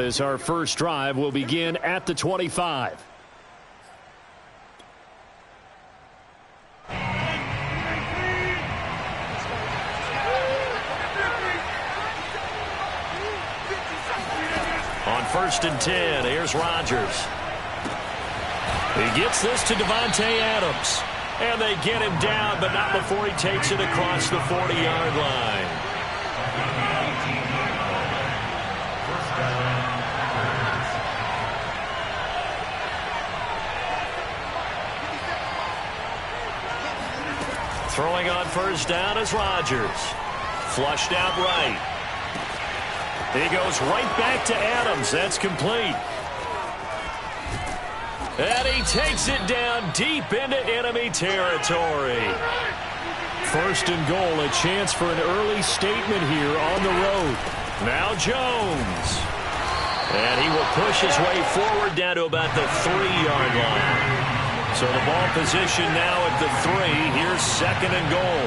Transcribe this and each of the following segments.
As our first drive will begin at the 25. On 1st and 10, here's Rodgers. He gets this to Davante Adams. And they get him down, but not before he takes it across the 40-yard line. Throwing on 1st down is Rodgers. Flushed out right. He goes right back to Adams. That's complete. And he takes it down deep into enemy territory. 1st and goal, a chance for an early statement here on the road. Now Jones. And he will push his way forward down to about the 3-yard line. So the ball position now at the 3. Here's 2nd and goal.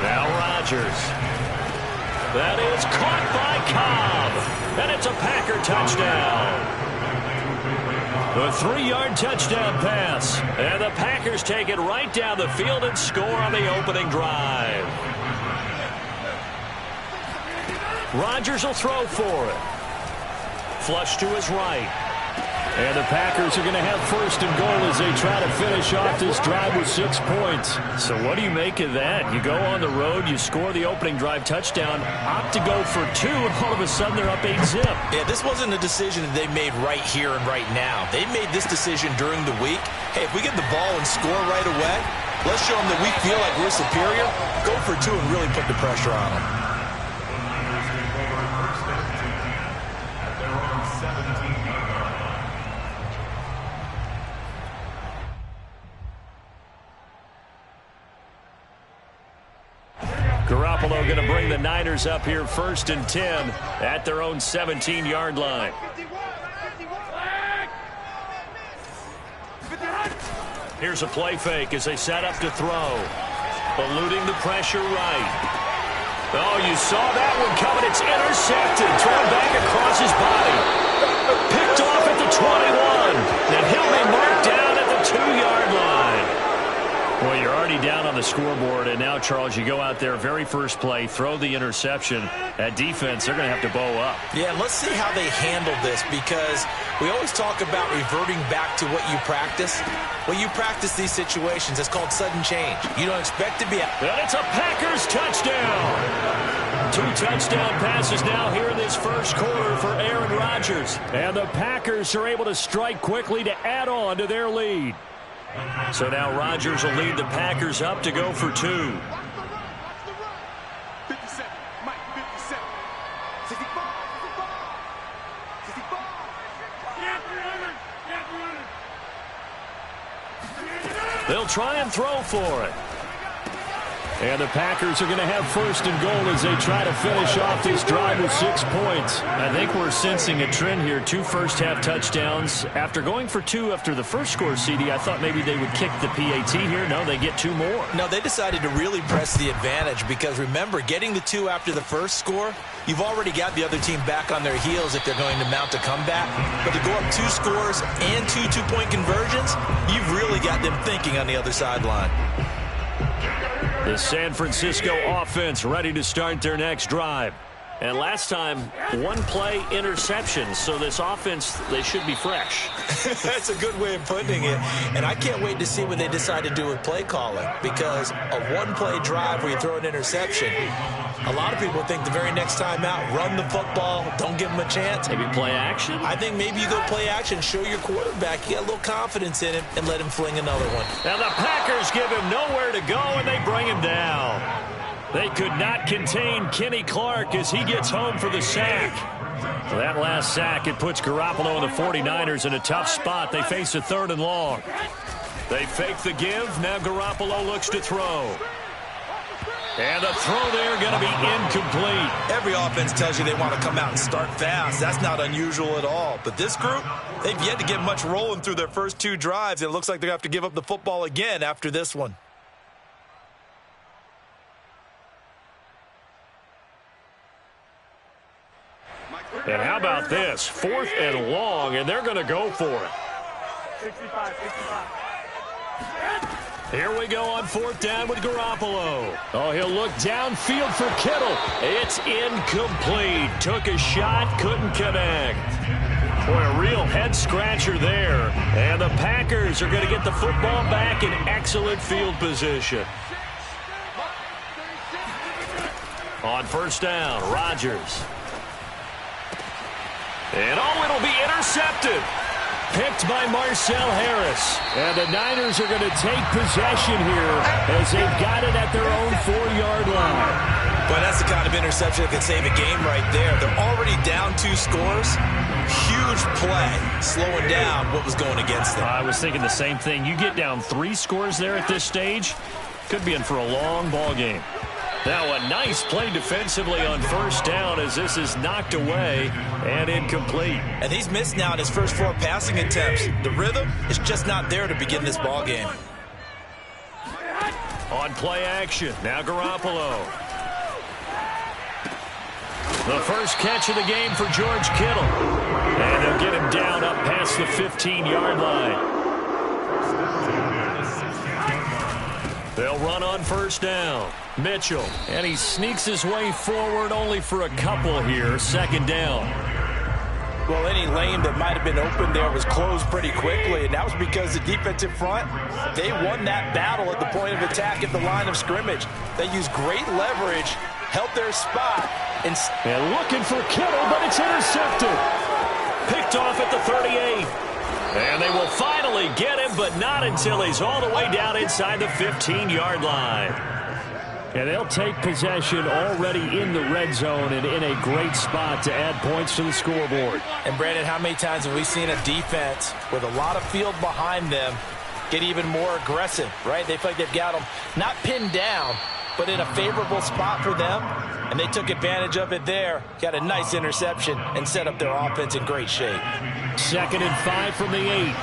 Now Rodgers. That is caught by Cobb. And it's a Packer touchdown. A 3-yard touchdown pass. And the Packers take it right down the field and score on the opening drive. Rodgers will throw for it. Flush to his right. And the Packers are going to have 1st and goal as they try to finish off this drive with 6 points. So what do you make of that? You go on the road, you score the opening drive touchdown, opt to go for 2, and all of a sudden they're up 8-zip. Yeah, this wasn't a decision that they made right here and right now. They made this decision during the week. Hey, if we get the ball and score right away, let's show them that we feel like we're superior. Go for 2 and really put the pressure on them. Garoppolo going to bring the Niners up here 1st and 10 at their own 17-yard line. Here's a play fake as they set up to throw. Eluding the pressure right. Oh, you saw that one coming. It's intercepted. Thrown back across his body. Picked off at the 21. And he'll be marked down at the 2-yard line. Well, you're already down on the scoreboard, and now, Charles, you go out there, very first play, throw the interception. At defense, they're going to have to bow up. Yeah, and let's see how they handle this, because we always talk about reverting back to what you practice. Well, you practice these situations. It's called sudden change. You don't expect to be out. And it's a Packers touchdown. 2 touchdown passes now here in this first quarter for Aaron Rodgers. And the Packers are able to strike quickly to add on to their lead. So now Rodgers will lead the Packers up to go for 2. They'll try and throw for it. And the Packers are going to have 1st and goal as they try to finish off this drive with 6 points. I think we're sensing a trend here. 2 first-half touchdowns. After going for 2 after the first score, CD, I thought maybe they would kick the PAT here. No, they get 2 more. No, they decided to really press the advantage because, remember, getting the 2 after the first score, you've already got the other team back on their heels if they're going to mount a comeback. But to go up 2 scores and 2 two-point conversions, you've really got them thinking on the other sideline. The San Francisco offense ready to start their next drive. And last time, 1 play interception. So this offense, they should be fresh. That's a good way of putting it. And I can't wait to see what they decide to do with play calling. Because a 1-play drive where you throw an interception, a lot of people think the very next time out, run the football, don't give them a chance. Maybe play action? I think maybe you go play action, show your quarterback you got a little confidence in him, and let him fling another one. Now the Packers give him nowhere to go, and they bring him down. They could not contain Kenny Clark as he gets home for the sack. For that last sack, it puts Garoppolo and the 49ers in a tough spot. They face a 3rd and long. They fake the give. Now Garoppolo looks to throw. And the throw there going to be incomplete. Every offense tells you they want to come out and start fast. That's not unusual at all. But this group, they've yet to get much rolling through their first 2 drives. And it looks like they're going to have to give up the football again after this one. And how about this? 4th and long, and they're going to go for it. 65. Here we go on 4th down with Garoppolo. Oh, he'll look downfield for Kittle. It's incomplete. Took a shot, couldn't connect. Boy, a real head-scratcher there. And the Packers are going to get the football back in excellent field position. On 1st down, Rodgers. And it'll be intercepted. Picked by Marcel Harris. And the Niners are going to take possession here as they've got it at their own 4-yard line. But that's the kind of interception that could save a game right there. They're already down 2 scores. Huge play, slowing down what was going against them. I was thinking the same thing. You get down 3 scores there at this stage, could be in for a long ball game. Now a nice play defensively on 1st down as this is knocked away and incomplete. And he's missed now in his first 4 passing attempts. The rhythm is just not there to begin this ball game. On play action, now Garoppolo. The first catch of the game for George Kittle. And they'll get him down up past the 15-yard line. They'll run on 1st down. Mitchell, and he sneaks his way forward only for a couple here. 2nd down. Well, any lane that might have been open there was closed pretty quickly, and that was because the defensive front, they won that battle at the point of attack at the line of scrimmage. They used great leverage, helped their spot. And looking for Kittle, but it's intercepted. Picked off at the 38. And they will finally get him, but not until he's all the way down inside the 15-yard line. And they'll take possession already in the red zone and in a great spot to add points to the scoreboard. And, Brandon, how many times have we seen a defense with a lot of field behind them get even more aggressive, right? They feel like they've got them not pinned down, but in a favorable spot for them, and they took advantage of it there. Got a nice interception and set up their offense in great shape. 2nd and 5 from the 8.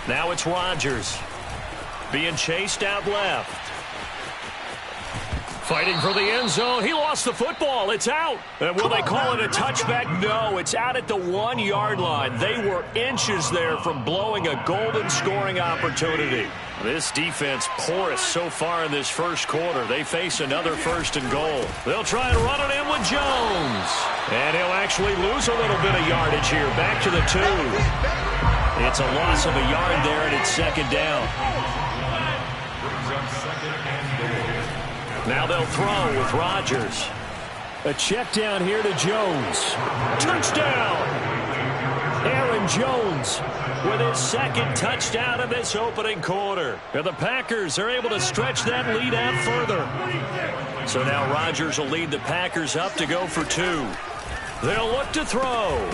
Now it's Rodgers. Being chased out left. Fighting for the end zone. He lost the football. It's out. And will they call it a touchback? No, it's out at the 1-yard line. They were inches there from blowing a golden scoring opportunity. This defense porous so far in this first quarter. They face another 1st and goal. They'll try and run it in with Jones. And he'll actually lose a little bit of yardage here. Back to the 2. It's a loss of a yard there, and it's 2nd down. Now they'll throw with Rodgers. A check down here to Jones. Touchdown! Aaron Jones with his 2nd touchdown of this opening quarter. And the Packers are able to stretch that lead out further. So now Rodgers will lead the Packers up to go for 2. They'll look to throw.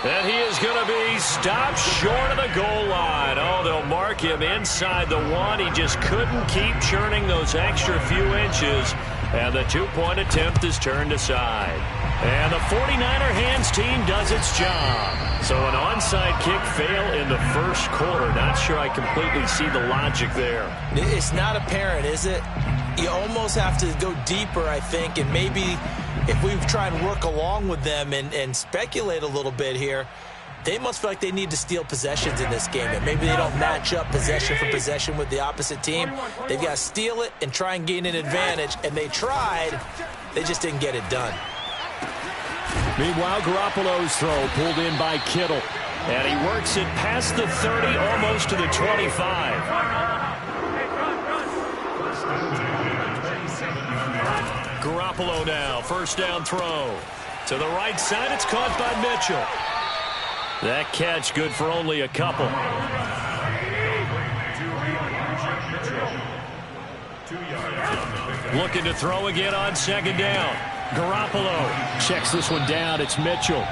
And he is going to be stopped short of the goal line. Oh, they'll mark him inside the 1. He just couldn't keep churning those extra few inches. And the 2-point attempt is turned aside. And the 49er hands team does its job. So an onside kick fail in the first quarter. Not sure I completely see the logic there. It's not apparent, is it? You almost have to go deeper, I think, and maybe if we try and work along with them and speculate a little bit here, they must feel like they need to steal possessions in this game, and maybe they don't match up possession for possession with the opposite team. They've got to steal it and try and gain an advantage, and they tried. They just didn't get it done. Meanwhile, Garoppolo's throw pulled in by Kittle, and he works it past the 30, almost to the 25. Garoppolo now, 1st down throw. To the right side, it's caught by Mitchell. That catch good for only a couple. Looking to throw again on 2nd down. Garoppolo checks this one down. It's Mitchell.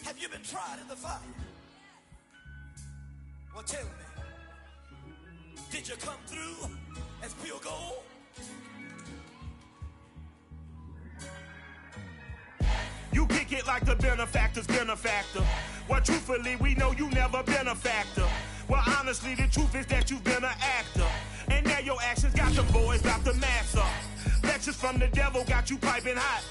Have you been tried in the fire? Well, tell me, did you come through? That's pure gold. You kick it like the benefactor's benefactor. Well, truthfully, we know you never been a factor. Well, honestly, the truth is that you've been an actor. And now your actions got the boys about to mass up. Lectures from the devil got you piping hot.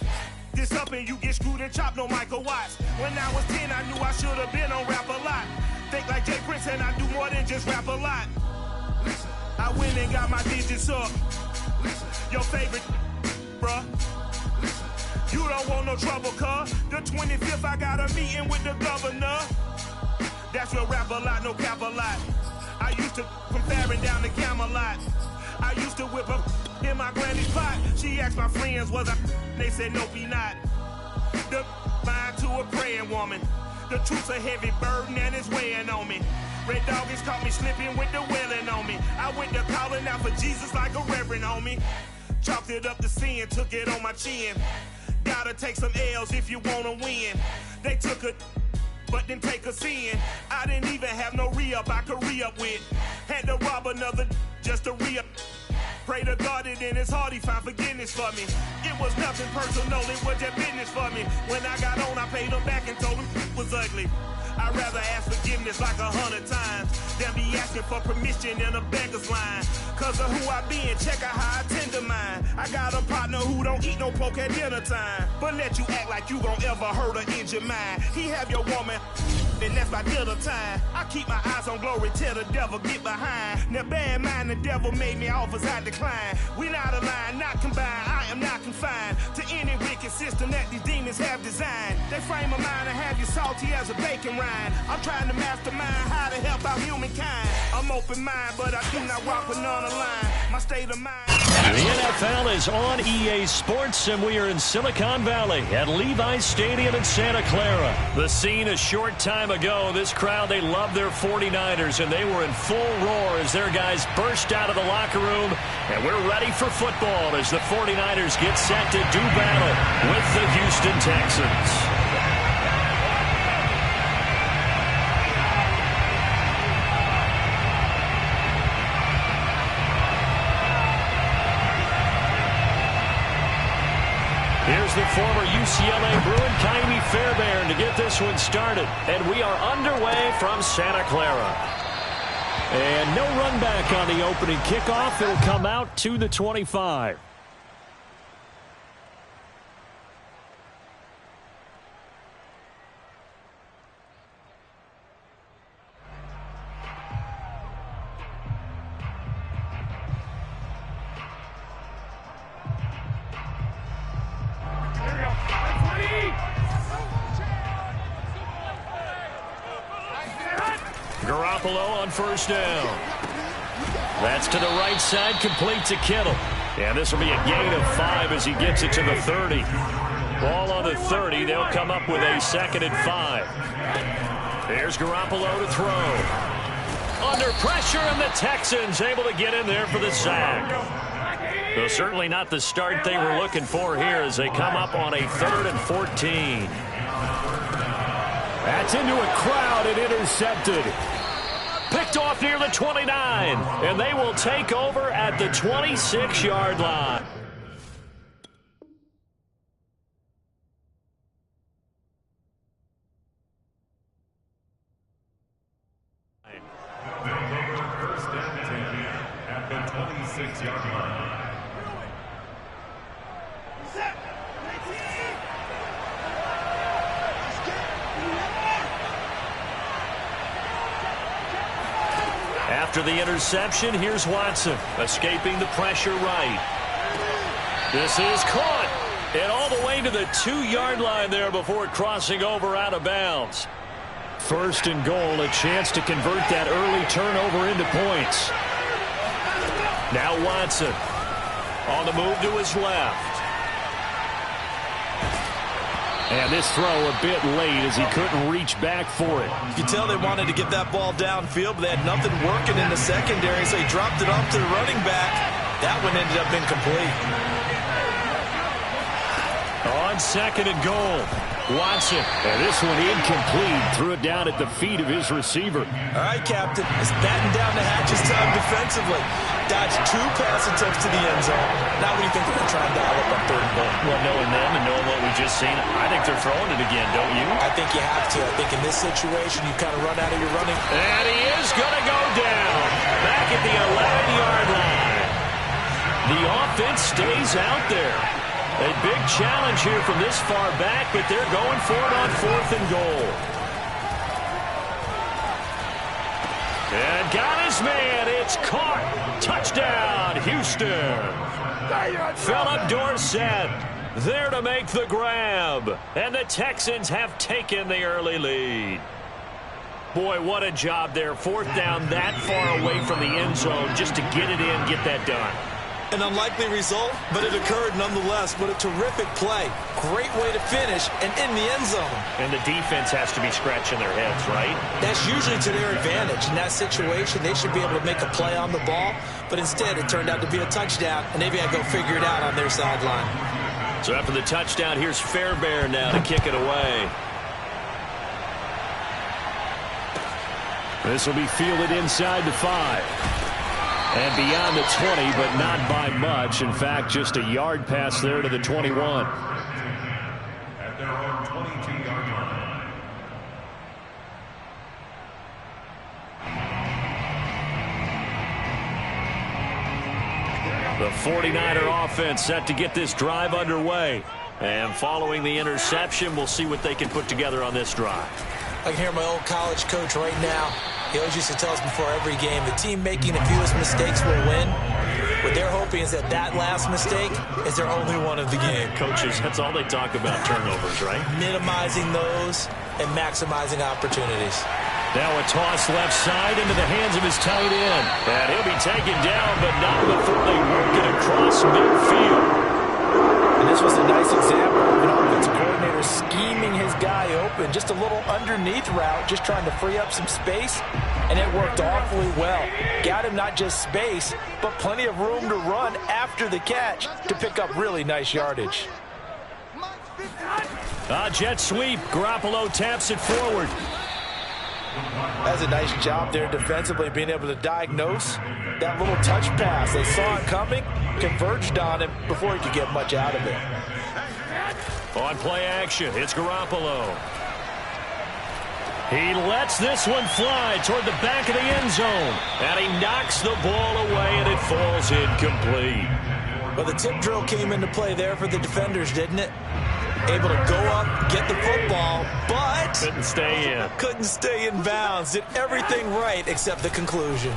This up and you get screwed and chopped, no Michael Watts. When I was 10, I knew I should have been on rap a lot. Think like Jay Prince and I do more than just rap a lot. I went and got my digits up. Your favorite, bruh. You don't want no trouble, cuz. The 25th, I got a meeting with the governor. That's real rap a lot, no cap a lot. I used to from Farron down to Camelot. I used to whip up in my granny's pot. She asked my friends, was I? They said, nope, he not. The mind to a praying woman. The truth's a heavy burden and it's weighing on me. Red Doggies caught me slipping with the wailing on me. I went to calling out for Jesus like a reverend on me. Chalked it up to sin, took it on my chin. Gotta take some L's if you wanna win. They took a but didn't take a sin. I didn't even have no re-up I could re-up with. Had to rob another just to re-up. Pray to God that in his heart he found forgiveness for me. It was nothing personal, it was just business for me. When I got on, I paid him back and told him it was ugly. I'd rather ask forgiveness like 100 times than be asking for permission in a beggar's line. Cause of who I be and check out how I tend to mine. I got a partner who don't eat no pork at dinner time, but let you act like you gon' ever hurt or injure mine. He have your woman, and that's by dinner time. I keep my eyes on glory till the devil get behind. Now bear in mind the devil made me offers I decline. We not aligned, not combined, I am not confined to any wicked system that these demons have designed. They frame a mind and have you salty as a bacon rind. I'm trying to mastermind how to help out humankind. I'm open mind, but I do not walk with none line. My state of mind. The NFL is on EA Sports, and we are in Silicon Valley at Levi's Stadium in Santa Clara. The scene a short time ago, this crowd, they love their 49ers, and they were in full roar as their guys burst out of the locker room. And we're ready for football as the 49ers get set to do battle with the Houston Texans. Here's the former UCLA Bruin, Kymie Fairbairn, to get this one started. And we are underway from Santa Clara. And no run back on the opening kickoff. It'll come out to the 25. Garoppolo on first down. That's to the right side, complete to Kittle. And this will be a gain of 5 as he gets it to the 30. Ball on the 30. They'll come up with a 2nd and 5. There's Garoppolo to throw. Under pressure, and the Texans able to get in there for the sack. So certainly not the start they were looking for here as they come up on a 3rd and 14. That's into a crowd and intercepted. Picked off near the 29, and they will take over at the 26-yard line. First down 10 at the 26-yard line. After the interception, here's Watson, escaping the pressure right. This is caught, and all the way to the 2-yard line there before crossing over out of bounds. 1st and goal, a chance to convert that early turnover into points. Now Watson on the move to his left. And this throw a bit late as he couldn't reach back for it. You can tell they wanted to get that ball downfield, but they had nothing working in the secondary, so he dropped it off to the running back. That one ended up incomplete. On 2nd and goal. Watson, and this one incomplete. Threw it down at the feet of his receiver. All right, Captain. It's batting down the hatches time defensively. Dodged 2 pass attempts to the end zone. Now what do you think they're going to try and dial up on 3rd and goal? Well, knowing them and knowing what we just seen, I think they're throwing it again, don't you? I think you have to. I think in this situation, you kind of run out of your running. And he is going to go down. Back at the 11-yard line. The offense stays out there. A big challenge here from this far back, but they're going for it on 4th and goal. And got his man. It's caught. Touchdown, Houston. Philip Dorsett there to make the grab. And the Texans have taken the early lead. Boy, what a job there. 4th down that far away from the end zone just to get it in, get that done. An unlikely result, but it occurred nonetheless. What a terrific play. Great way to finish and in the end zone. And the defense has to be scratching their heads, right? That's usually to their advantage. In that situation, they should be able to make a play on the ball, but instead it turned out to be a touchdown, and they've got to go figure it out on their sideline. So after the touchdown, here's Fairbairn now to kick it away. This will be fielded inside the 5. And beyond the 20, but not by much. In fact, just a yard pass there to the 21. At their own 22-yard line. The 49er offense set to get this drive underway. And following the interception, we'll see what they can put together on this drive. I can hear my old college coach right now. He always used to tell us before every game, the team making the fewest mistakes will win. What they're hoping is that last mistake is their only one of the game. Coaches, that's all they talk about, turnovers, right? Minimizing those and maximizing opportunities. Now a toss left side into the hands of his tight end. And he'll be taken down, but not before they work it across midfield. And this was a nice example of an offensive coordinator scheming his guy open. Just a little underneath route, just trying to free up some space. And it worked awfully well. Got him not just space, but plenty of room to run after the catch to pick up really nice yardage. Jet sweep. Garoppolo taps it forward. That's a nice job there defensively, being able to diagnose that little touch pass. They saw it coming, converged on him before he could get much out of it. On play action, it's Garoppolo. He lets this one fly toward the back of the end zone. And he knocks the ball away, and it falls incomplete. Well, the tip drill came into play there for the defenders, didn't it? Able to go up, get the football, but couldn't stay in. Couldn't stay in bounds. Did everything right except the conclusion.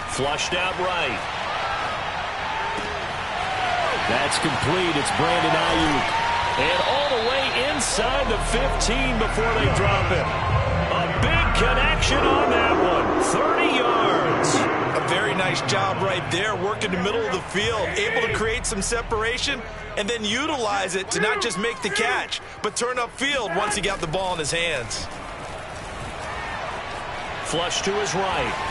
Flushed out right. That's complete. It's Brandon Ayuk. And all the way inside the 15 before they drop it. A big connection on that one. 30 yards. A very nice job right there, working the middle of the field, able to create some separation and then utilize it to not just make the catch, but turn upfield once he got the ball in his hands. Flush to his right.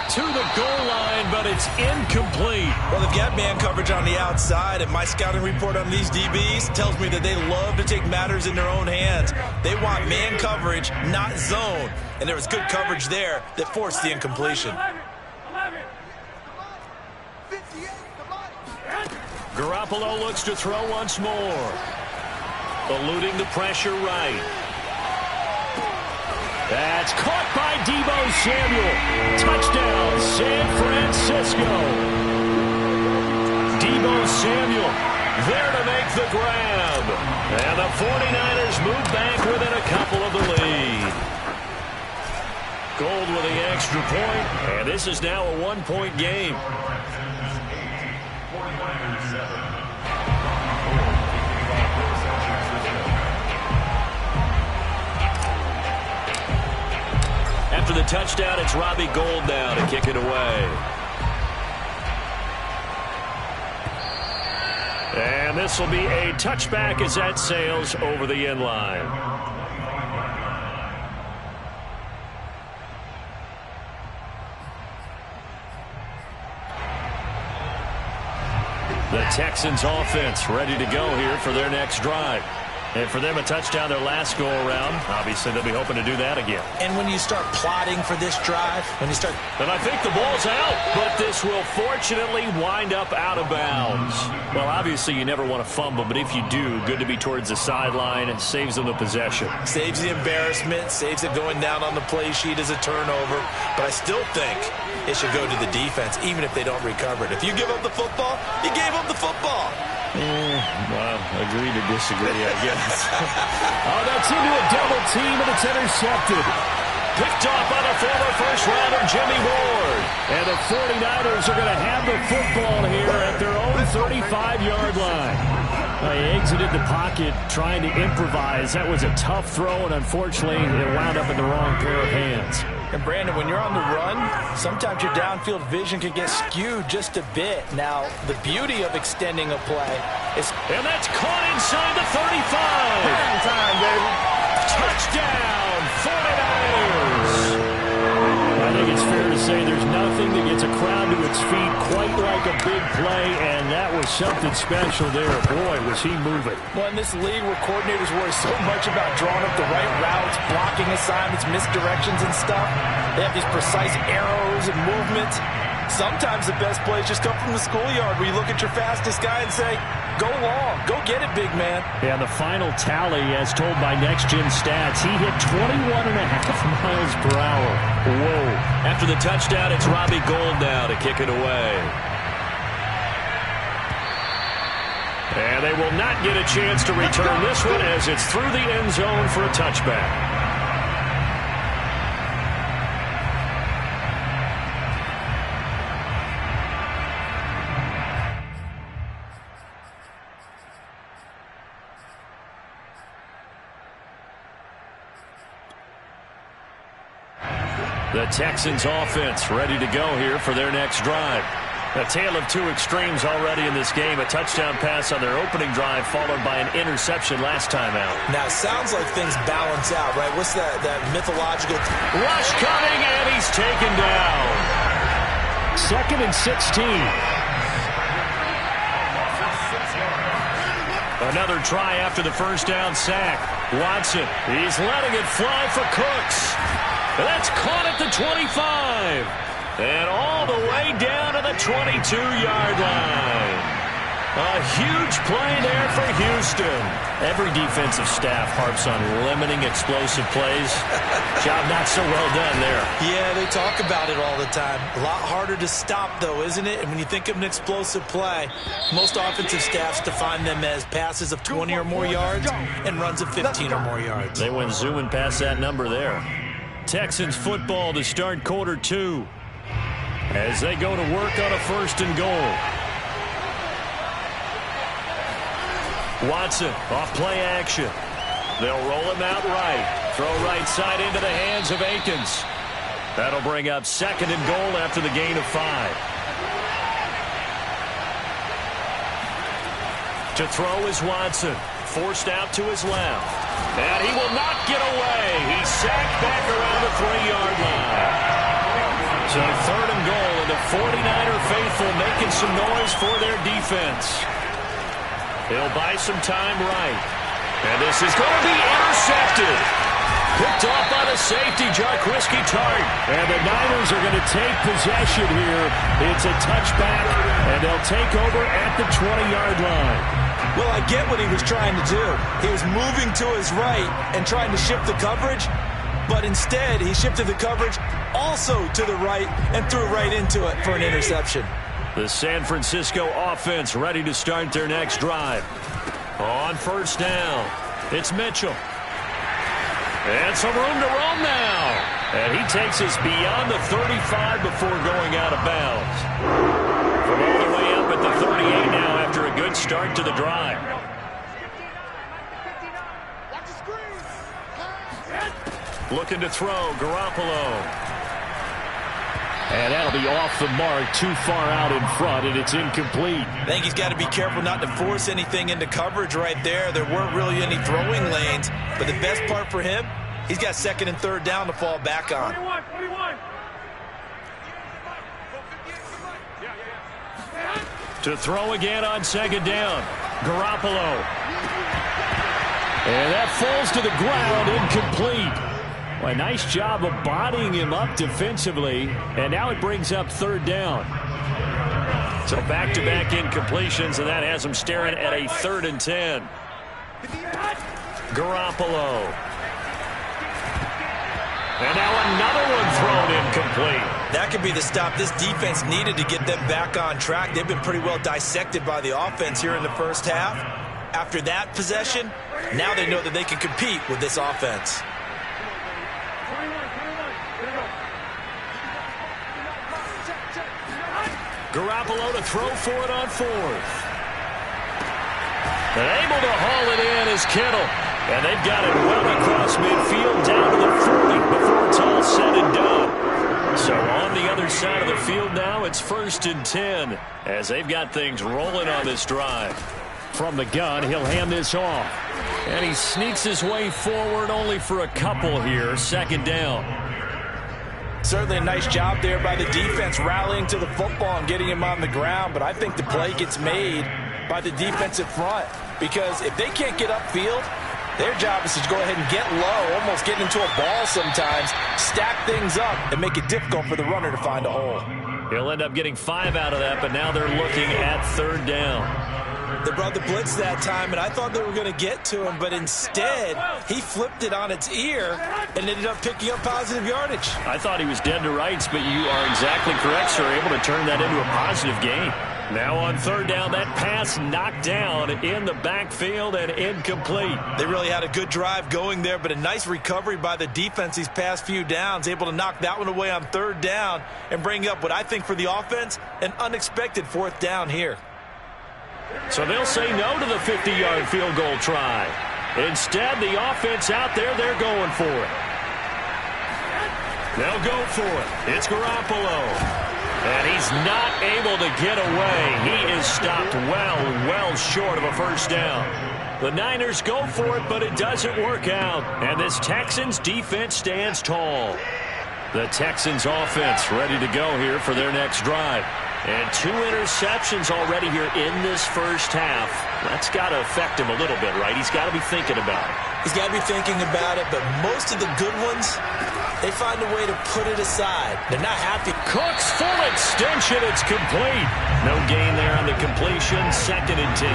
To the goal line, but it's incomplete. Well, they've got man coverage on the outside, and my scouting report on these DBs tells me that they love to take matters in their own hands. They want man coverage, not zone. And there was good coverage there that forced the incompletion. Garoppolo looks to throw once more. Eluding the pressure right. That's caught by Deebo Samuel. Touchdown, San Francisco. Deebo Samuel there to make the grab. And the 49ers move back within a couple of the lead. Gold with the extra point, and this is now a one-point game. After the touchdown, it's Robbie Gould now to kick it away. And this will be a touchback as that sails over the end line. The Texans offense ready to go here for their next drive. And for them, a touchdown their last go-around. Obviously, they'll be hoping to do that again. And when you start plotting for this drive, And I think the ball's out, but this will fortunately wind up out of bounds. Well, obviously, you never want to fumble, but if you do, good to be towards the sideline. It saves them the possession. saves the embarrassment, saves it going down on the play sheet as a turnover. But I still think it should go to the defense, even if they don't recover it. If you give up the football, you gave up the football. Well, agree to disagree, I guess. That's into a double team, and it's intercepted. Picked off by the former first-rounder Jimmy Ward. And the 49ers are going to have the football here at their own 35-yard line. They exited the pocket trying to improvise. That was a tough throw, and unfortunately, it wound up in the wrong pair of hands. And, Brandon, when you're on the run, sometimes your downfield vision can get skewed just a bit. Now, the beauty of extending a play is... And that's caught inside the 35. Time, baby. Touchdown, 49ers. I think it's fair to say there's nothing that gets a crowd to its feet quite like a big play, and that was something special there. Boy, was he moving. Well, in this league where coordinators worry so much about drawing up the right routes, blocking assignments, misdirections and stuff, they have these precise arrows and movements. Sometimes the best plays just come from the schoolyard where you look at your fastest guy and say, go long, go get it, big man. Yeah, the final tally, as told by Next Gen Stats, he hit 21.5 miles per hour. Whoa. After the touchdown, it's Robbie Gould now to kick it away. And they will not get a chance to return this one as it's through the end zone for a touchback. The Texans offense ready to go here for their next drive. A tale of two extremes already in this game. A touchdown pass on their opening drive followed by an interception last time out. Now, it sounds like things balance out, right? What's that mythological... Rush coming, and he's taken down. 2nd and 16. Another try after the first down sack. Watson, he's letting it fly for Cooks. That's caught at the 25. And all the way down to the 22-yard line. A huge play there for Houston. Every defensive staff harps on limiting explosive plays. Job not so well done there. Yeah, they talk about it all the time. A lot harder to stop, though, isn't it? And when you think of an explosive play, most offensive staffs define them as passes of 20 or more yards and runs of 15 or more yards. They went zooming past that number there. Texans football to start quarter 2 as they go to work on a 1st and goal. Watson off play action. They'll roll him out right. Throw right side into the hands of Akins. That'll bring up 2nd and goal after the gain of 5. To throw is Watson. Forced out to his left. And he will not get away. He's sacked back around the 3-yard line. So 3rd and goal, and the 49er faithful making some noise for their defense. He'll buy some time right. And this is going to be intercepted. Picked off by the safety, Jarquiski Tart. And the Niners are going to take possession here. It's a touchback, and they'll take over at the 20-yard line. Well, I get what he was trying to do. He was moving to his right and trying to shift the coverage, but instead he shifted the coverage also to the right and threw right into it for an interception. The San Francisco offense ready to start their next drive. On 1st down, it's Mitchell. And some room to roam now. And he takes us beyond the 35 before going out of bounds. From all the way up at the 38 now after a good start to the drive. Looking to throw, Garoppolo. And that'll be off the mark, too far out in front, and it's incomplete. I think he's got to be careful not to force anything into coverage right there. There weren't really any throwing lanes, but the best part for him, he's got 2nd and 3rd down to fall back on. 21. To throw again on second down. Garoppolo. And that falls to the ground, incomplete. Well, a nice job of bodying him up defensively. And now it brings up third down. So back-to-back incompletions, and that has him staring at a 3rd and 10. Garoppolo. And now another one thrown incomplete. That could be the stop this defense needed to get them back on track. They've been pretty well dissected by the offense here in the first half. After that possession, now they know that they can compete with this offense. Garoppolo to throw for it on 4th. And able to haul it in is Kittle. And they've got it well across midfield down to the 40 before it's all said and done. So on the other side of the field now, it's 1st and 10 as they've got things rolling on this drive. From the gun, he'll hand this off. And he sneaks his way forward only for a couple here. 2nd down. Certainly a nice job there by the defense rallying to the football and getting him on the ground. But I think the play gets made by the defensive front. Because if they can't get upfield, their job is to go ahead and get low, almost get into a ball sometimes, stack things up, and make it difficult for the runner to find a hole. He'll end up getting 5 out of that, but now they're looking at 3rd down. They brought the blitz that time, and I thought they were going to get to him, but instead, he flipped it on its ear and ended up picking up positive yardage. I thought he was dead to rights, but you are exactly correct, sir, able to turn that into a positive gain. Now on 3rd down, that pass knocked down in the backfield and incomplete. They really had a good drive going there, but a nice recovery by the defense these past few downs, able to knock that one away on 3rd down and bring up what I think for the offense, an unexpected 4th down here. So they'll say no to the 50-yard field goal try. Instead, the offense out there, they're going for it. They'll go for it. It's Garoppolo. And he's not able to get away. He is stopped well short of a 1st down. The Niners go for it, but it doesn't work out. And this Texans defense stands tall. The Texans offense ready to go here for their next drive. And 2 interceptions already here in this first half. That's got to affect him a little bit, right? He's got to be thinking about it. He's got to be thinking about it, but most of the good ones, they find a way to put it aside. They're not happy. Cooks full extension. It's complete. No gain there on the completion. 2nd and 10.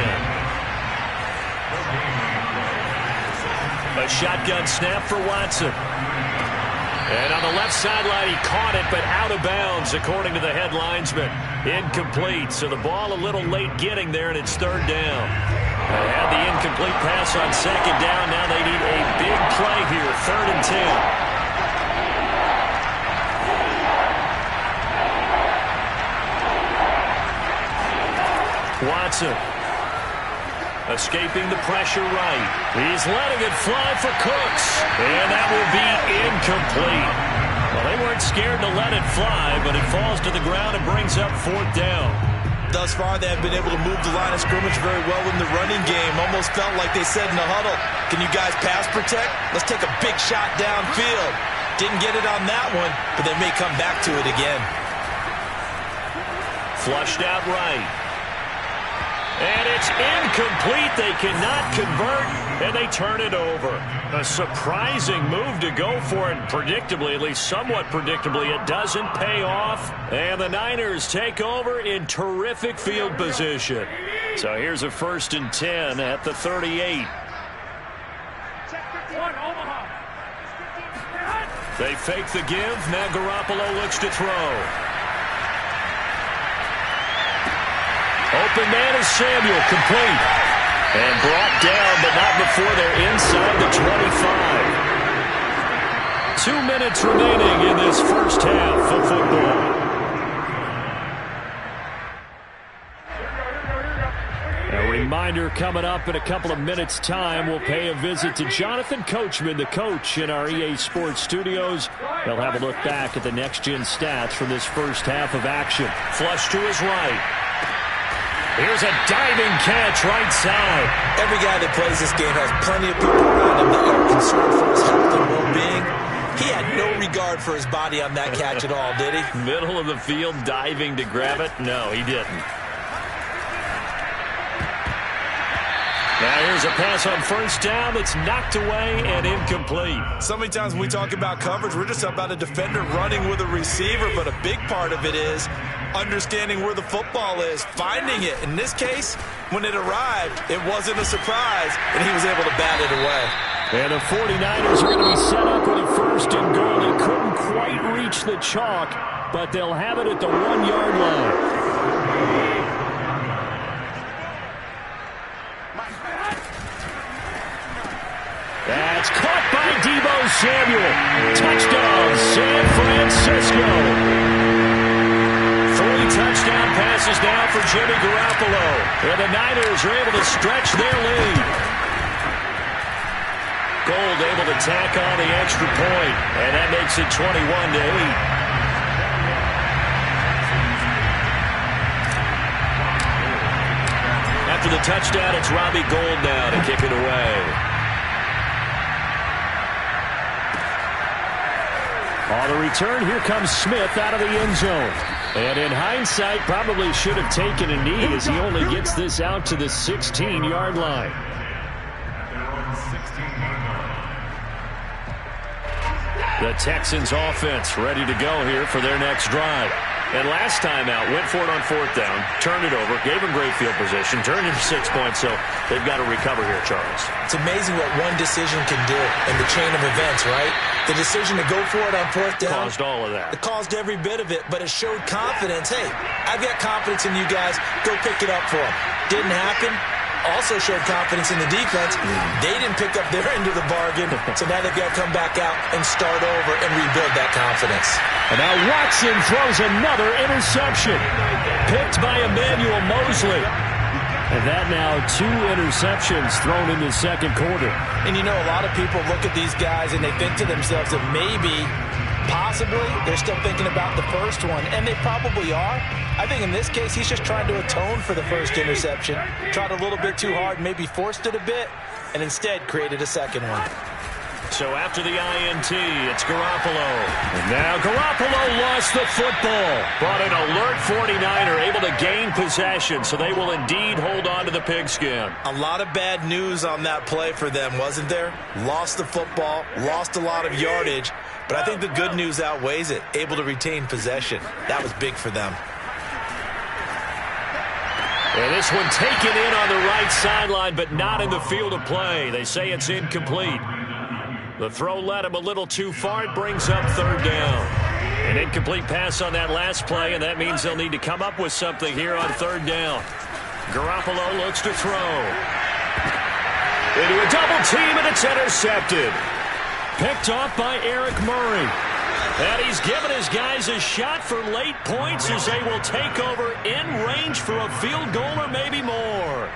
A shotgun snap for Watson. And on the left sideline, he caught it, but out of bounds, according to the head linesman. Incomplete, so the ball a little late getting there, and it's 3rd down. They had the incomplete pass on 2nd down. Now they need a big play here, 3rd and 10. Watson. Escaping the pressure right. He's letting it fly for Cooks. And that will be incomplete. Well, they weren't scared to let it fly, but it falls to the ground and brings up 4th down. Thus far, they have been able to move the line of scrimmage very well in the running game. Almost felt like they said in the huddle, can you guys pass protect? Let's take a big shot downfield. Didn't get it on that one, but they may come back to it again. Flushed out right. And it's incomplete. They cannot convert, and they turn it over. A surprising move to go for it. Predictably, at least somewhat predictably, it doesn't pay off. And the Niners take over in terrific field position. So here's a 1st and 10 at the 38. They fake the give. Now Garoppolo looks to throw. Open man is Samuel, complete. And brought down, but not before they're inside the 25. 2 minutes remaining in this first half of football. A reminder coming up in a couple of minutes' time. We'll pay a visit to Jonathan Coachman, the coach in our EA Sports studios. They'll have a look back at the next-gen stats from this first half of action. Flush to his right. Here's a diving catch right side. Every guy that plays this game has plenty of people around him that are concerned for his health and well-being. He had no regard for his body on that catch at all, did he? Middle of the field, diving to grab it? No, he didn't. Now here's a pass on first down that's knocked away and incomplete. So many times when we talk about coverage, we're just about a defender running with a receiver, but a big part of it is understanding where the football is, finding it. In this case, when it arrived, it wasn't a surprise, and he was able to bat it away. And the 49ers are going to be set up with a first and goal. They couldn't quite reach the chalk, but they'll have it at the 1-yard line. That's caught by Deebo Samuel. Touchdown, San Francisco. 3 touchdown passes now for Jimmy Garoppolo. And the Niners are able to stretch their lead. Gold able to tack on the extra point, and that makes it 21-8. After the touchdown, it's Robbie Gould now to kick it away. On the return, here comes Smith out of the end zone. And in hindsight, probably should have taken a knee as he only gets this out to the 16-yard line. The Texans offense ready to go here for their next drive. And last time out, went for it on 4th down, turned it over, gave them great field position, turned into 6 points, so they've got to recover here, Charles. It's amazing what one decision can do in the chain of events, right? The decision to go for it on 4th down. Caused all of that. It caused every bit of it, but it showed confidence. Hey, I've got confidence in you guys. Go pick it up for them. Didn't happen. Also showed confidence in the defense. They didn't pick up their end of the bargain, so now they've got to come back out and start over and rebuild that confidence. And now Watson throws another interception. Picked by Emmanuel Mosley. And that now 2 interceptions thrown in the second quarter. And you know, a lot of people look at these guys and they think to themselves that maybe, possibly, they're still thinking about the first one. And they probably are. I think in this case, he's just trying to atone for the first interception. Tried a little bit too hard, maybe forced it a bit, and instead created a second one. So after the INT, it's Garoppolo. And now Garoppolo lost the football. But an alert 49er able to gain possession, so they will indeed hold on to the pigskin. A lot of bad news on that play for them, wasn't there? Lost the football, lost a lot of yardage, but I think the good news outweighs it. Able to retain possession. That was big for them. And this one taken in on the right sideline, but not in the field of play. They say it's incomplete. The throw led him a little too far. It brings up 3rd down. An incomplete pass on that last play, and that means they'll need to come up with something here on 3rd down. Garoppolo looks to throw. Into a double team, and it's intercepted. Picked off by Eric Murray. And he's given his guys a shot for late points as they will take over in range for a field goal or maybe more.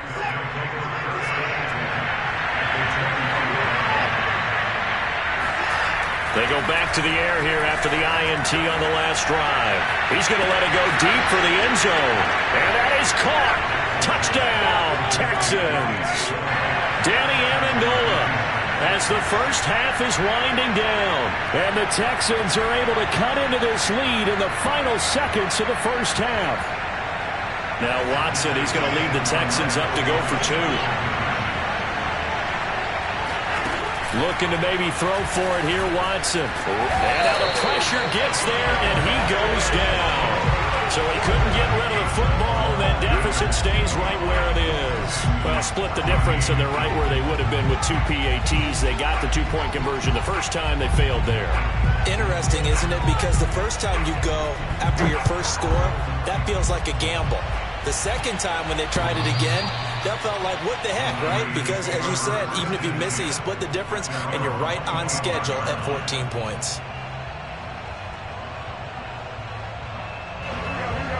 They go back to the air here after the INT on the last drive. He's going to let it go deep for the end zone. And that is caught. Touchdown, Texans. Danny Amendola as the first half is winding down. And the Texans are able to cut into this lead in the final seconds of the first half. Now Watson, he's going to lead the Texans up to go for 2. Looking to maybe throw for it here, Watson. And now the pressure gets there, and he goes down. So he couldn't get rid of the football, and that deficit stays right where it is. Well, split the difference, and they're right where they would have been with 2 PATs. They got the 2-point conversion the first time. They failed there. Interesting, isn't it? Because the first time you go after your first score, that feels like a gamble. The second time when they tried it again, that felt like, what the heck, right? Because, as you said, even if you miss it, you split the difference, and you're right on schedule at 14 points.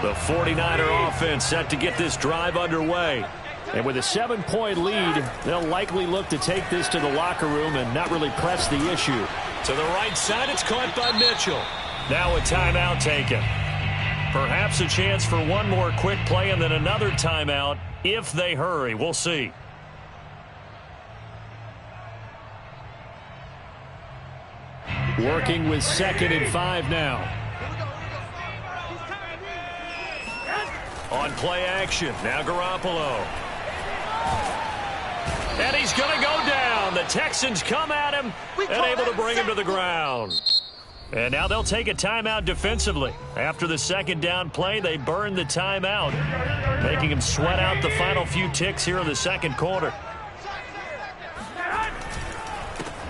The 49er offense set to get this drive underway. And with a 7-point lead, they'll likely look to take this to the locker room and not really press the issue. To the right side, it's caught by Mitchell. Now a timeout taken. Perhaps a chance for one more quick play and then another timeout if they hurry. We'll see. Working with 2nd and 5 now. On play action, now Garoppolo. And he's going to go down. The Texans come at him and able to bring him to the ground. And now they'll take a timeout defensively. After the second down play, they burn the timeout, making him sweat out the final few ticks here in the second quarter.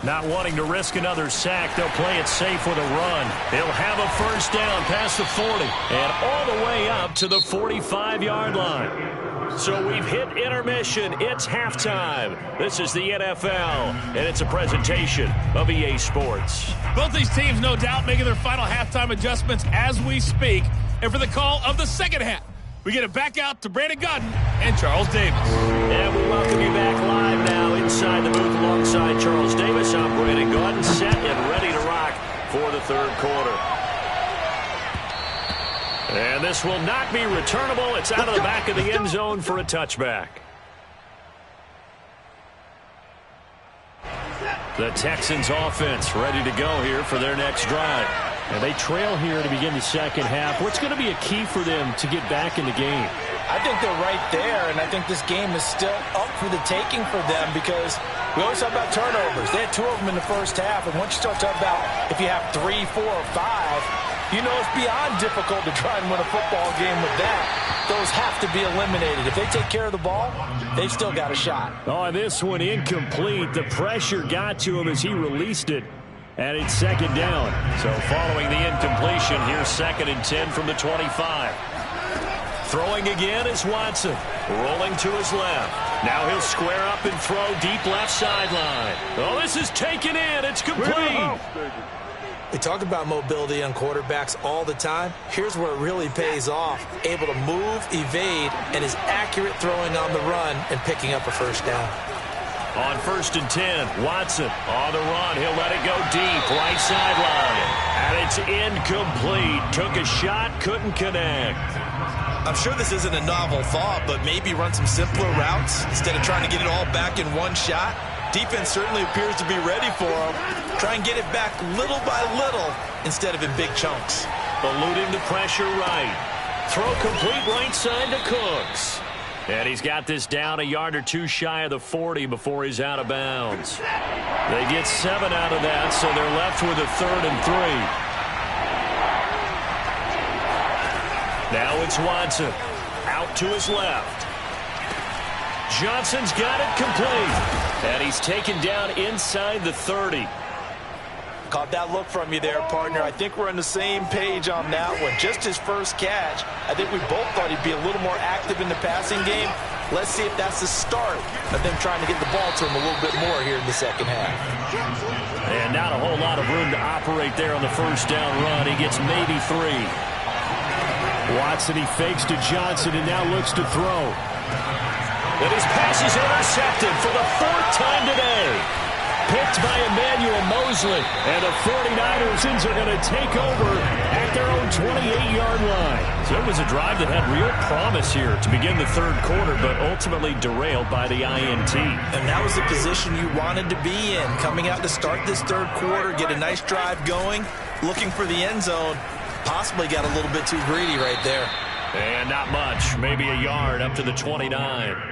Not wanting to risk another sack, they'll play it safe with a run. They'll have a first down past the 40 and all the way up to the 45-yard line. So we've hit intermission. It's halftime. This is the NFL, and it's a presentation of EA Sports. Both these teams, no doubt, making their final halftime adjustments as we speak. And for the call of the second half, we get it back out to Brandon Godden and Charles Davis. And we welcome you back live now inside the booth alongside Charles Davis. I'm Brandon Godden, set and ready to rock for the third quarter. And this will not be returnable. It's out of the back of the end zone for a touchback. The Texans offense ready to go here for their next drive. And they trail here to begin the second half. What's going to be a key for them to get back in the game? I think they're right there, and I think this game is still up for the taking for them because we always talk about turnovers. They had 2 of them in the first half, and once you start talking about if you have 3, 4, or 5, you know it's beyond difficult to try and win a football game with that. Those have to be eliminated. If they take care of the ball, they've still got a shot. Oh, this one incomplete. The pressure got to him as he released it. And it's second down. So following the incompletion, here's 2nd and 10 from the 25. Throwing again is Watson. Rolling to his left. Now he'll square up and throw deep left sideline. Oh, this is taken in. It's complete. We talk about mobility on quarterbacks all the time. Here's where it really pays off. Able to move, evade, and is accurate throwing on the run and picking up a first down. On 1st and 10, Watson on the run. He'll let it go deep, right sideline. And it's incomplete. Took a shot, couldn't connect. I'm sure this isn't a novel thought, but maybe run some simpler routes instead of trying to get it all back in one shot. Defense certainly appears to be ready for him. Try and get it back little by little instead of in big chunks. Eluding the pressure right. Throw complete right side to Cooks. And he's got this down a yard or 2 shy of the 40 before he's out of bounds. They get 7 out of that, so they're left with a 3rd and 3. Now it's Watson. Out to his left. Johnson's got it complete. And he's taken down inside the 30. Caught that look from you there, partner. I think we're on the same page on that one. Just his first catch. I think we both thought he'd be a little more active in the passing game. Let's see if that's the start of them trying to get the ball to him a little bit more here in the second half. And not a whole lot of room to operate there on the first down run. He gets maybe 3. Watson, he fakes to Johnson and now looks to throw. And his pass is intercepted for the 4th time today. Picked by Emmanuel Mosley. And the 49ers are going to take over at their own 28-yard line. So it was a drive that had real promise here to begin the third quarter, but ultimately derailed by the INT. And that was the position you wanted to be in. Coming out to start this third quarter, get a nice drive going, looking for the end zone. Possibly got a little bit too greedy right there. And not much. Maybe a yard up to the 29.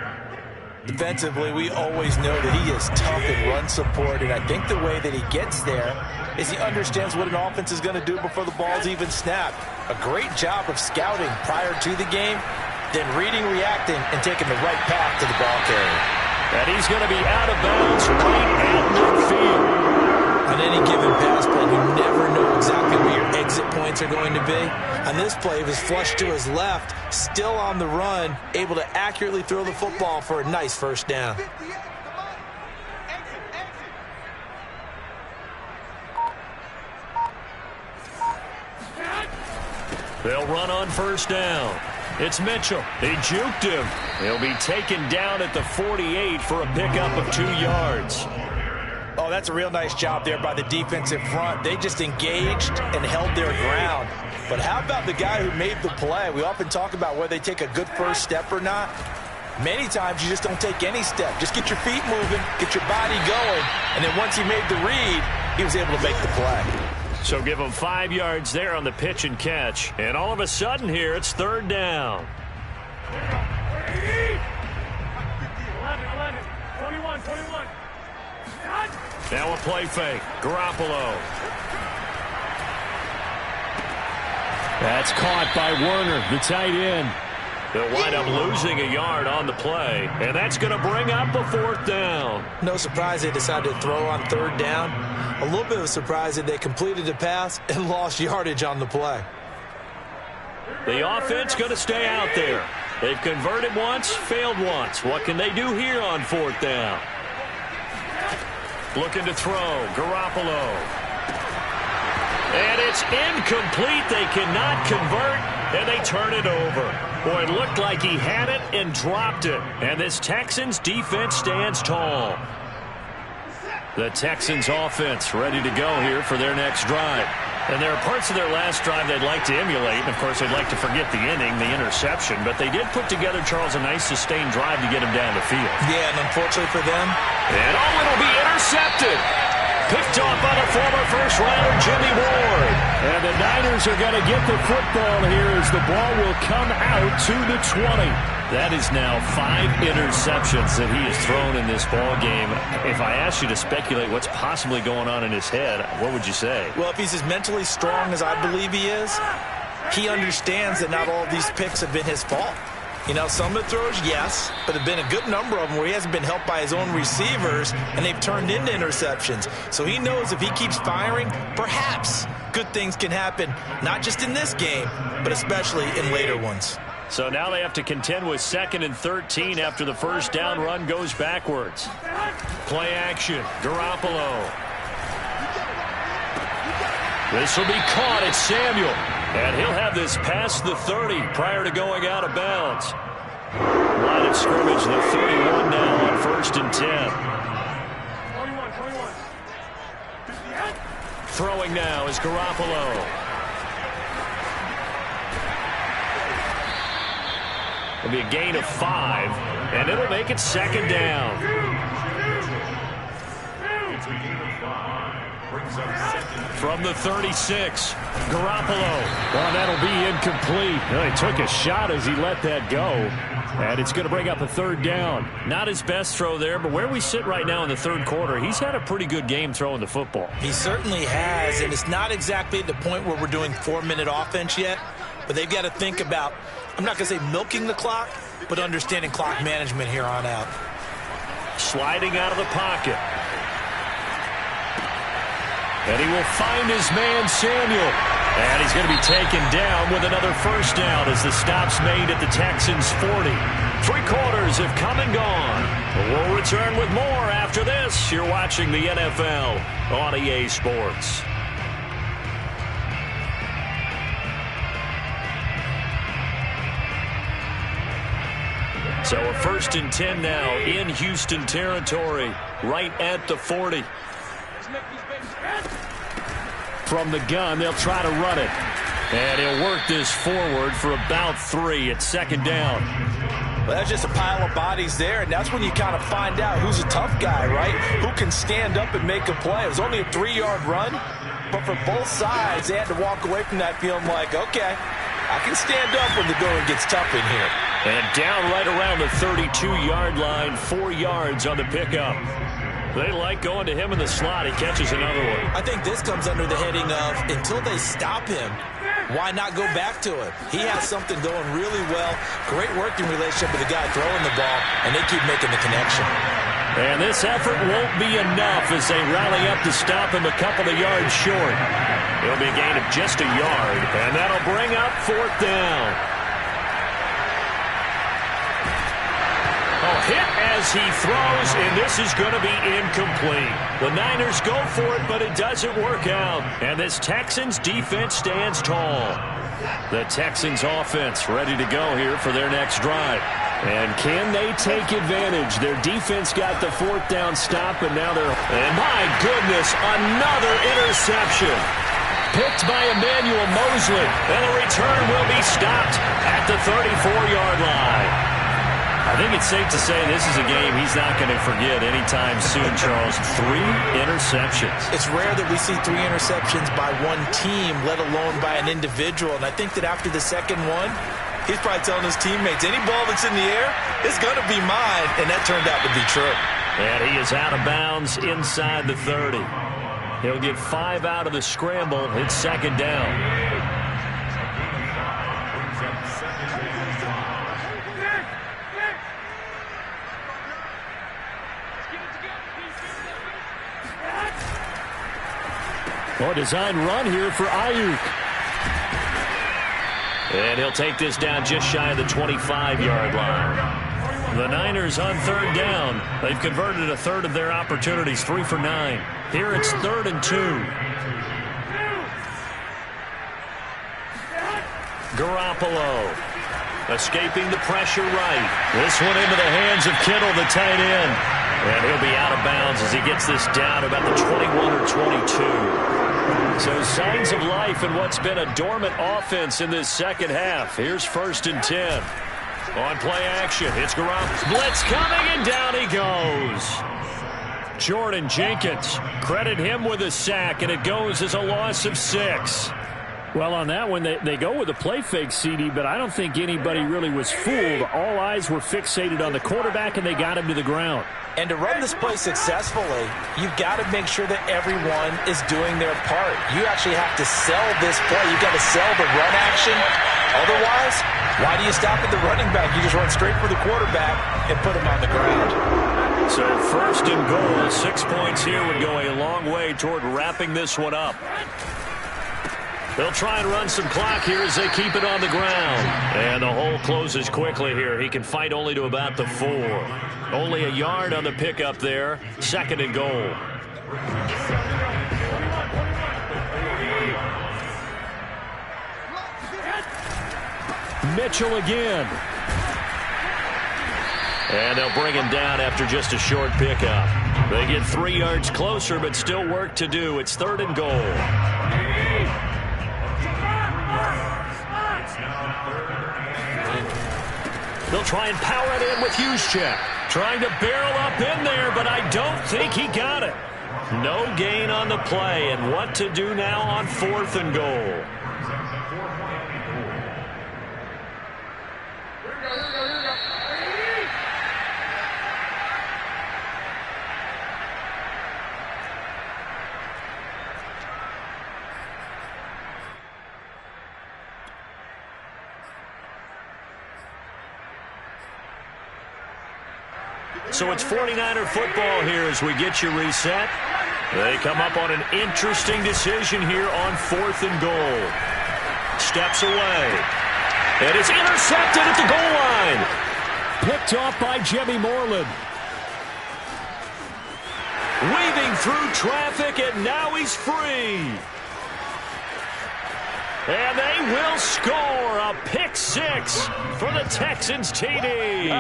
Defensively, we always know that he is tough in run support, and I think the way that he gets there is he understands what an offense is going to do before the ball's even snapped. A great job of scouting prior to the game, then reading, reacting, and taking the right path to the ball carrier. And he's going to be out of bounds right at midfield. On any given pass play, you never know exactly where your exit points are going to be. On this play, it was flushed to his left, still on the run, able to accurately throw the football for a nice first down. They'll run on first down. It's Mitchell. He juked him. He'll be taken down at the 48 for a pickup of 2 yards. Oh, that's a real nice job there by the defensive front. They just engaged and held their ground. But how about the guy who made the play? We often talk about whether they take a good first step or not. Many times you just don't take any step. Just get your feet moving, get your body going, and then once he made the read, he was able to make the play. So give him 5 yards there on the pitch and catch. And all of a sudden here, it's third down. Now a play fake. Garoppolo. That's caught by Werner, the tight end. They'll wind up losing a yard on the play, and that's going to bring up a 4th down. No surprise they decided to throw on 3rd down. A little bit of a surprise that they completed the pass and lost yardage on the play. The offense going to stay out there. They've converted once, failed once. What can they do here on 4th down? Looking to throw. Garoppolo. And it's incomplete. They cannot convert, and they turn it over. Boy, it looked like he had it and dropped it. And this Texans defense stands tall. The Texans offense ready to go here for their next drive. And there are parts of their last drive they'd like to emulate. And, of course, they'd like to forget the inning, the interception. But they did put together, Charles, a nice sustained drive to get him down the field. Yeah, and unfortunately for them. And, it'll be intercepted. Picked off by the former first-rounder, Jimmy Ward. And the Niners are going to get the football here as the ball will come out to the 20. That is now 5 interceptions that he has thrown in this ball game. If I asked you to speculate what's possibly going on in his head, what would you say? Well, if he's as mentally strong as I believe he is, he understands that not all of these picks have been his fault. You know, some of the throws, yes, but there have been a good number of them where he hasn't been helped by his own receivers, and they've turned into interceptions. So he knows if he keeps firing, perhaps good things can happen, not just in this game, but especially in later ones. So now they have to contend with 2nd and 13 after the first down run goes backwards. Play action. Garoppolo. This will be caught. It's Samuel. And he'll have this past the 30 prior to going out of bounds. Line of scrimmage, the 31 now on 1st and 10. Throwing now is Garoppolo. It'll be a gain of 5, and it'll make it 2nd down. From the 36, Garoppolo. Well, that'll be incomplete. Well, he took a shot as he let that go. And it's going to bring up a 3rd down. Not his best throw there, but where we sit right now in the 3rd quarter, he's had a pretty good game throwing the football. He certainly has, and it's not exactly at the point where we're doing 4-minute offense yet, but they've got to think about, I'm not going to say milking the clock, but understanding clock management here on out. Sliding out of the pocket. And he will find his man, Samuel. And he's going to be taken down with another 1st down as the stop's made at the Texans' 40. 3 quarters have come and gone. We'll return with more after this. You're watching the NFL on EA Sports. So a 1st and 10 now in Houston territory, right at the 40. From the gun, they'll try to run it. And he'll work this forward for about 3 at 2nd down. Well, that's just a pile of bodies there, and that's when you kind of find out who's a tough guy, right? Who can stand up and make a play. It was only a 3-yard run, but for both sides, they had to walk away from that feeling like, okay, I can stand up when the going gets tough in here. And down right around the 32-yard line, 4 yards on the pickup. They like going to him in the slot. He catches another one. I think this comes under the heading of, until they stop him, why not go back to him? He has something going really well. Great working relationship with the guy throwing the ball, and they keep making the connection. And this effort won't be enough as they rally up to stop him a couple of yards short. It'll be a gain of just a yard, and that'll bring up 4th down. Hit as he throws, and this is going to be incomplete. The Niners go for it, but it doesn't work out. And this Texans defense stands tall. The Texans offense ready to go here for their next drive. And can they take advantage? Their defense got the 4th down stop, and now they're... And my goodness, another interception. Picked by Emmanuel Mosley. And the return will be stopped at the 34-yard line. I think it's safe to say this is a game he's not going to forget anytime soon, Charles. 3 interceptions. It's rare that we see 3 interceptions by one team, let alone by an individual. And I think that after the second one, he's probably telling his teammates, any ball that's in the air, it's going to be mine. And that turned out to be true. And he is out of bounds inside the 30. He'll get 5 out of the scramble. It's second down. Oh, design run here for Ayuk. And he'll take this down just shy of the 25-yard line. The Niners on third down. They've converted a third of their opportunities, 3 for 9. Here it's 3rd and 2. Garoppolo escaping the pressure right. This one into the hands of Kittle, the tight end. And he'll be out of bounds as he gets this down about the 21 or 22. So signs of life in what's been a dormant offense in this second half. Here's 1st and 10. On play action, it's Garoppolo. Blitz coming, and down he goes. Jordan Jenkins, credit him with a sack, and it goes as a loss of 6. Well, on that one, they go with a play fake, CD, but I don't think anybody really was fooled. All eyes were fixated on the quarterback, and they got him to the ground. And to run this play successfully, you've got to make sure that everyone is doing their part. You actually have to sell this play. You've got to sell the run action. Otherwise, why do you stop at the running back? You just run straight for the quarterback and put him on the ground. So 1st and goal, 6 points here would go a long way toward wrapping this one up. They'll try and run some clock here as they keep it on the ground. And the hole closes quickly here. He can fight only to about the 4. Only a yard on the pickup there. 2nd and goal. Mitchell again. And they'll bring him down after just a short pickup. They get 3 yards closer, but still work to do. It's 3rd and goal. They'll try and power it in with Juszczyk. Trying to barrel up in there, but I don't think he got it. No gain on the play, and what to do now on 4th and goal. So it's 49er football here as we get you reset. They come up on an interesting decision here on 4th and goal. Steps away. And it's intercepted at the goal line. Picked off by Jimmy Moreland. Weaving through traffic, and now he's free. And they will score a pick 6 for the Texans TD.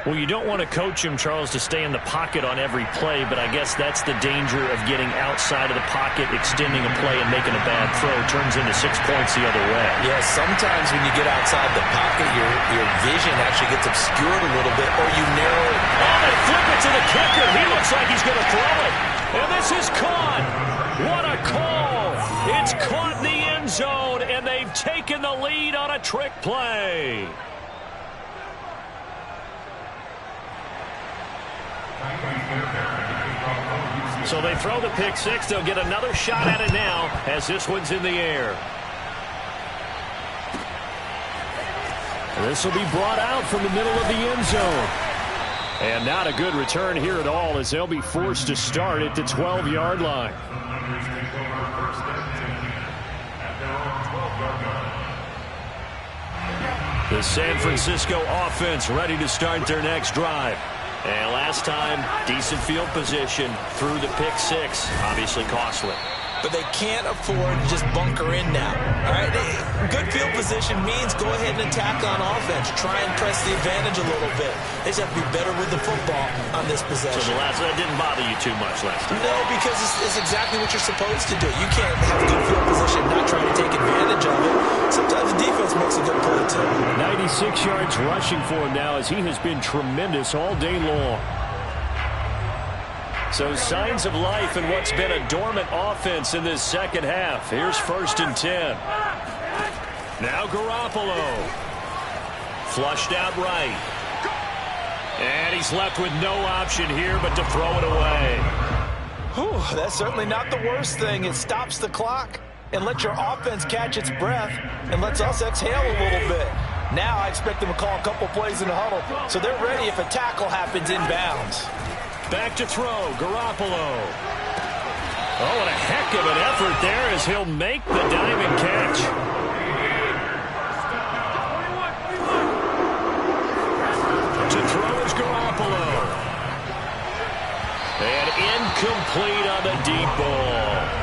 Well, you don't want to coach him, Charles, to stay in the pocket on every play, but I guess that's the danger of getting outside of the pocket, extending a play, and making a bad throw. Turns into 6 points the other way. Yeah, sometimes when you get outside the pocket, your vision actually gets obscured a little bit, or you narrow it. Oh, they flip it to the kicker. He looks like he's going to throw it. And this is caught. What a call. It's caught in the end zone, and they've taken the lead on a trick play. So they throw the pick 6. They'll get another shot at it now as this one's in the air. This will be brought out from the middle of the end zone. And not a good return here at all as they'll be forced to start at the 12-yard line. The San Francisco offense ready to start their next drive. And last time, decent field position through the pick 6. Obviously costly. But they can't afford to just bunker in now. All right, good field position means go ahead and attack on offense. Try and press the advantage a little bit. They just have to be better with the football on this possession. So that didn't bother you too much last time? No, because it's exactly what you're supposed to do. You can't have good field position, not trying to take advantage of it. Sometimes the defense makes a good play too. 96 yards rushing for him now as he has been tremendous all day long. So signs of life in what's been a dormant offense in this second half. Here's 1st and 10. Now Garoppolo. Flushed out right. And he's left with no option here but to throw it away. Whew, that's certainly not the worst thing. It stops the clock and lets your offense catch its breath and lets us exhale a little bit. Now I expect them to call a couple plays in the huddle, so they're ready if a tackle happens inbounds. Back to throw, Garoppolo. Oh, what a heck of an effort there as he'll make the diving catch. To throw is Garoppolo. And incomplete on the deep ball.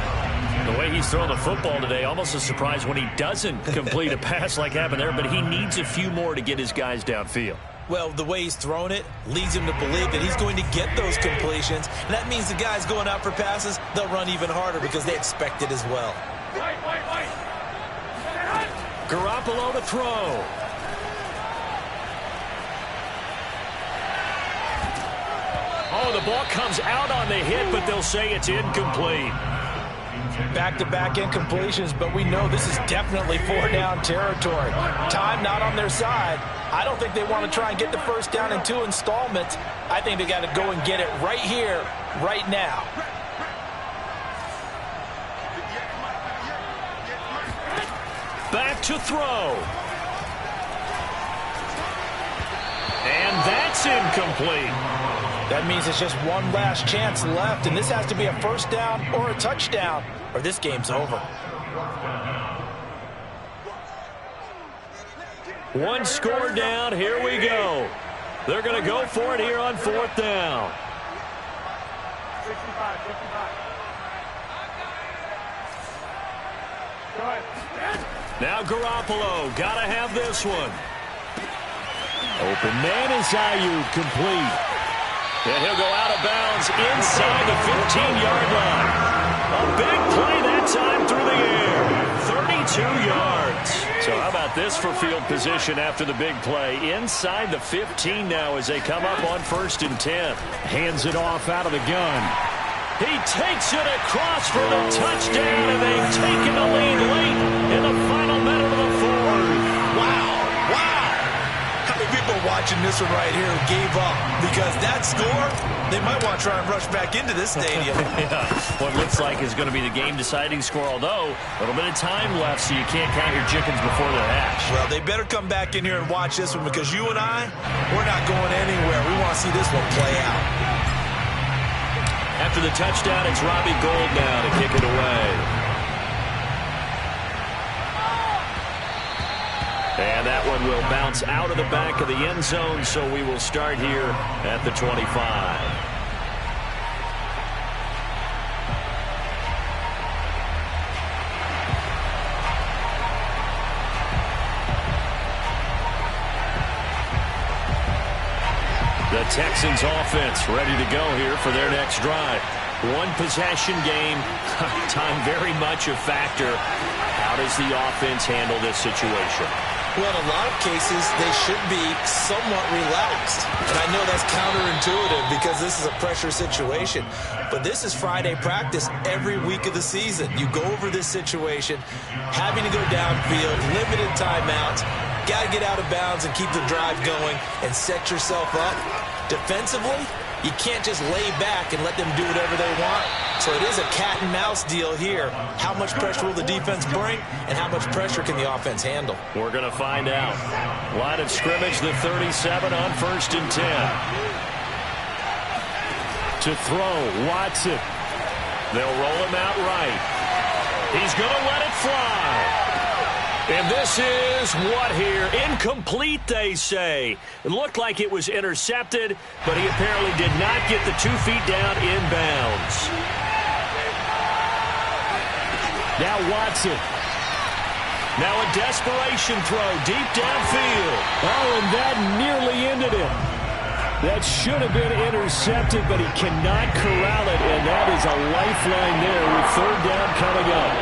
The way he's throwing the football today, almost a surprise when he doesn't complete a pass like happened there, but he needs a few more to get his guys downfield. Well, the way he's thrown it leads him to believe that he's going to get those completions. And that means the guys going out for passes, they'll run even harder because they expect it as well. Garoppolo to throw. Oh, the ball comes out on the hit, but they'll say it's incomplete. Back-to-back incompletions, but we know this is definitely four-down territory. Time not on their side. I don't think they want to try and get the first down in 2 installments. I think they got to go and get it right here, right now. Back to throw. And that's incomplete. That means it's just one last chance left, and this has to be a first down or a touchdown, or this game's over. One score down, here we go. They're going to go for it here on 4th down. Now Garoppolo, got to have this one. Open man is Ayuk, complete. And he'll go out of bounds inside the 15-yard line. A big play that time through the air. 32 yards. So how about this for field position after the big play? Inside the 15 now as they come up on 1st and 10. Hands it off out of the gun. He takes it across for the touchdown, and they've taken the lead late in the final minute of the 4th. Wow. How many people watching this one right here who gave up? Because that score, they might want to try and rush back into this stadium. Yeah, what looks like is going to be the game-deciding score, although a little bit of time left, so you can't count your chickens before they're hatched. Well, they better come back in here and watch this one, because you and I, we're not going anywhere. We want to see this one play out. After the touchdown, it's Robbie Gould now to kick it away. And that one will bounce out of the back of the end zone, so we will start here at the 25. The Texans offense ready to go here for their next drive. One possession game, time very much a factor. How does the offense handle this situation? Well, in a lot of cases, they should be somewhat relaxed. And I know that's counterintuitive because this is a pressure situation. But this is Friday practice every week of the season. You go over this situation, having to go downfield, limited timeouts, got to get out of bounds and keep the drive going and set yourself up. Defensively, you can't just lay back and let them do whatever they want. So it is a cat and mouse deal here. How much pressure will the defense bring, and how much pressure can the offense handle? We're going to find out. Line of scrimmage, the 37 on 1st and 10. To throw, Watson. They'll roll him out right. He's going to let it fly. And this is what here? Incomplete, they say. It looked like it was intercepted, but he apparently did not get the 2 feet down inbounds. Now Watson. Now a desperation throw deep downfield. Oh, and that nearly ended it. That should have been intercepted, but he cannot corral it, and that is a lifeline there with 3rd down coming up.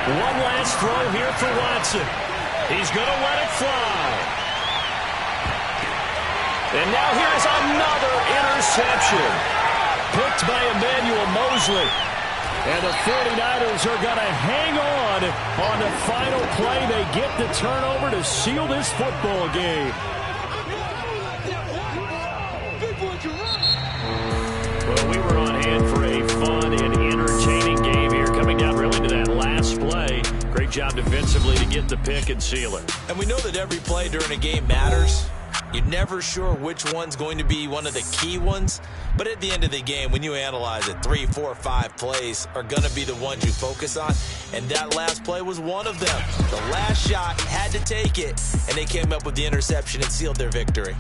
One last throw here for Watson. He's going to let it fly. And now here's another interception. Picked by Emmanuel Mosley. And the 49ers are going to hang on the final play. They get the turnover to seal this football game. Well, we were on hand for a fun and entertaining game here, coming down really to that last play. Great job defensively to get the pick and seal it. And we know that every play during a game matters. You're never sure which one's going to be one of the key ones. But at the end of the game, when you analyze it, 3, 4, 5 plays are going to be the ones you focus on. And that last play was one of them. The last shot had to take it, and they came up with the interception and sealed their victory.